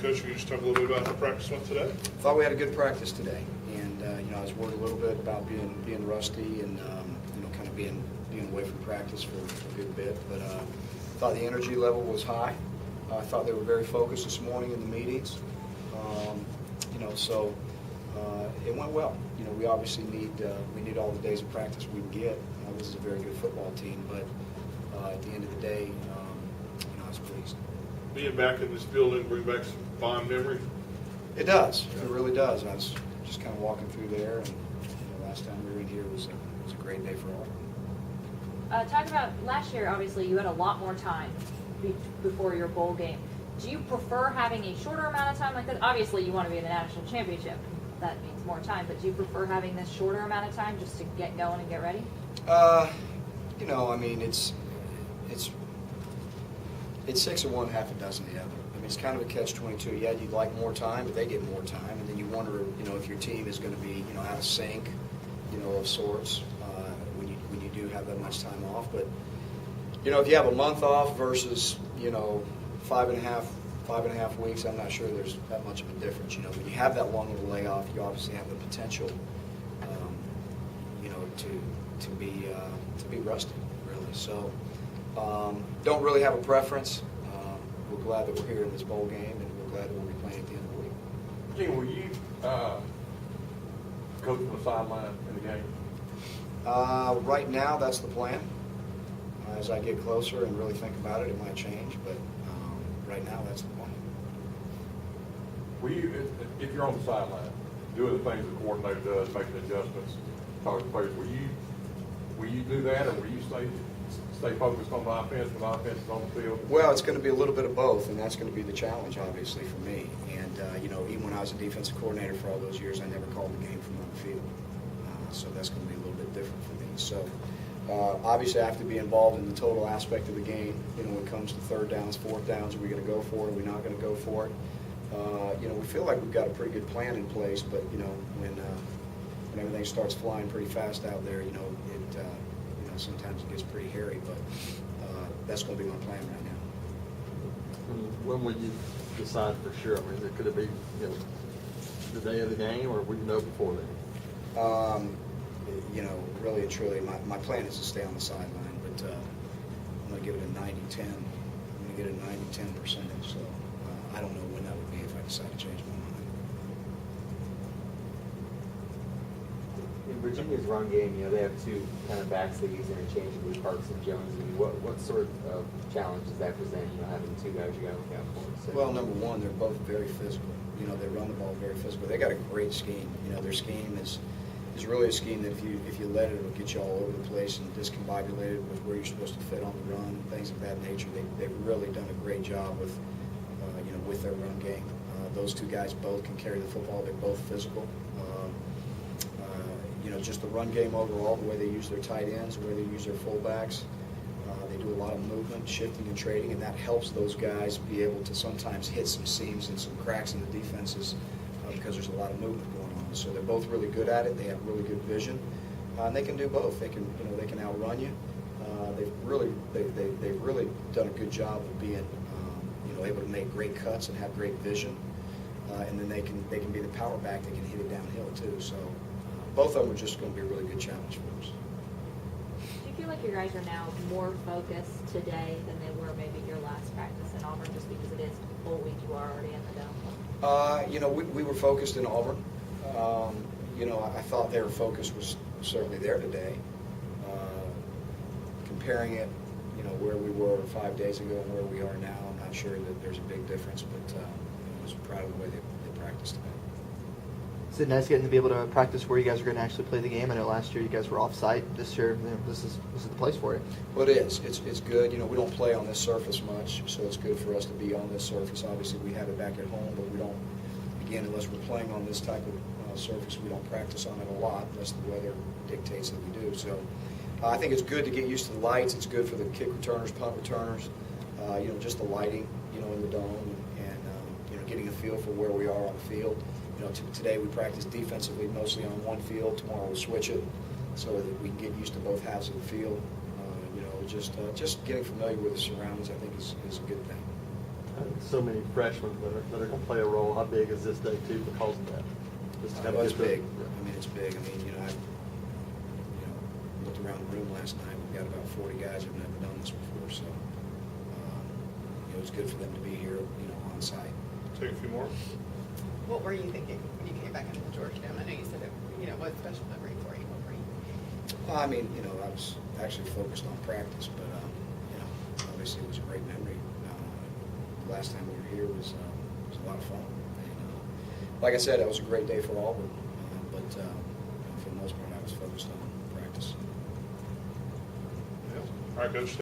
Coach, you just talk a little bit about the practice with today? Thought we had a good practice today, and I was worried a little bit about being rusty and kind of being away from practice for a good bit. But thought the energy level was high. I thought they were very focused this morning in the meetings. So it went well. We obviously need all the days of practice we can get. This is a very good football team, but at the end of the day, I was pleased. Being back in this building bring back some fond memories? It does. It really does. I was just kind of walking through there, and last time we were in here was a great day for all. Talk about last year. Obviously, you had a lot more time before your bowl game. Do you prefer having a shorter amount of time like this? Obviously, you want to be in the national championship. That means more time. But do you prefer having this shorter amount of time just to get going and get ready? It's 6 of one, half a dozen of the other. I mean, it's kind of a catch-22. Yeah, you'd like more time, but they get more time, and then you wonder, if your team is going to be, out of sync, of sorts, when you do have that much time off. But if you have a month off versus, 5.5 weeks, I'm not sure there's that much of a difference. When you have that long of a layoff, you obviously have the potential, to be rusty, really. So, don't really have a preference. We're glad that we're here in this bowl game, and we're glad that we'll be playing at the end of the week. Gene, will you coach from the sideline in the game? Right now, that's the plan. As I get closer and really think about it, it might change, but right now, that's the plan. Will you, if you're on the sideline, doing the things the coordinator does, making adjustments, talking to players, will you do that, or will you stay focused on the offense when the offense is on the field? Well, it's going to be a little bit of both, and that's going to be the challenge, obviously, for me. And, even when I was a defensive coordinator for all those years, I never called the game from on the field. So that's going to be a little bit different for me. So, obviously, I have to be involved in the total aspect of the game. When it comes to third downs, fourth downs, are we going to go for it? Are we not going to go for it? We feel like we've got a pretty good plan in place, but, when everything starts flying pretty fast out there, sometimes it gets pretty hairy, but that's going to be my plan right now. When will you decide for sure? I mean, could it be the day of the game, or will you know before then? Really and truly, my plan is to stay on the sideline, but I'm going to give it a 90-10. I'm going to get a 90-10 percentage, so I don't know when that would be if I decide to change my mind. In Virginia's run game, they have two kind of backs they use interchangeably, Parks and Jones. I mean, what sort of challenge does that present, having two guys you got to look out for? So. Well, number one, they're both very physical. They run the ball very physical. They got a great scheme. Their scheme is really a scheme that if you let it, it'll get you all over the place and discombobulated with where you're supposed to fit on the run, things of that nature. They've really done a great job with their run game. Those two guys both can carry the football. They're both physical. Just the run game overall, the way they use their tight ends, the way they use their fullbacks. They do a lot of movement, shifting, and trading, and that helps those guys be able to sometimes hit some seams and some cracks in the defenses because there's a lot of movement going on. So they're both really good at it. They have really good vision, and they can do both. They can outrun you. They've really done a good job of being able to make great cuts and have great vision, and then they can be the power back. They can hit it downhill too. So. Both of them are just going to be a really good challenge for us. Do you feel like your guys are now more focused today than they were maybe your last practice in Auburn, just because it is full week, you are already in the dome? We were focused in Auburn. I thought their focus was certainly there today. Comparing it, where we were 5 days ago and where we are now, I'm not sure that there's a big difference, but I was proud of the way they practiced today. Is it nice getting to be able to practice where you guys are going to actually play the game? I know last year you guys were off-site. This year, this is the place for it. Well, it is. It's good. We don't play on this surface much, so it's good for us to be on this surface. Obviously, we have it back at home, but we don't, again, unless we're playing on this type of surface, we don't practice on it a lot unless the weather dictates that we do. So I think it's good to get used to the lights. It's good for the kick returners, punt returners, just the lighting, in the dome, and getting a feel for where we are on the field. Today we practice defensively mostly on one field. Tomorrow we'll switch it so that we can get used to both halves of the field. Just getting familiar with the surroundings, I think, is a good thing. so many freshmen that are going to play a role. How big is this day too because of that? Just to kind Well, of it's get the- big. I mean, it's big. I mean, I looked around the room last night. We've got about 40 guys who've never done this before, so it was good for them to be here, on site. Take a few more. What were you thinking when you came back into Georgetown? I know you said it, was a special memory for you. What were you thinking? Well, I mean, I was actually focused on practice, but obviously it was a great memory. The last time we were here was a lot of fun. And, like I said, it was a great day for Auburn, but for the most part, I was focused on practice. All right, Coach.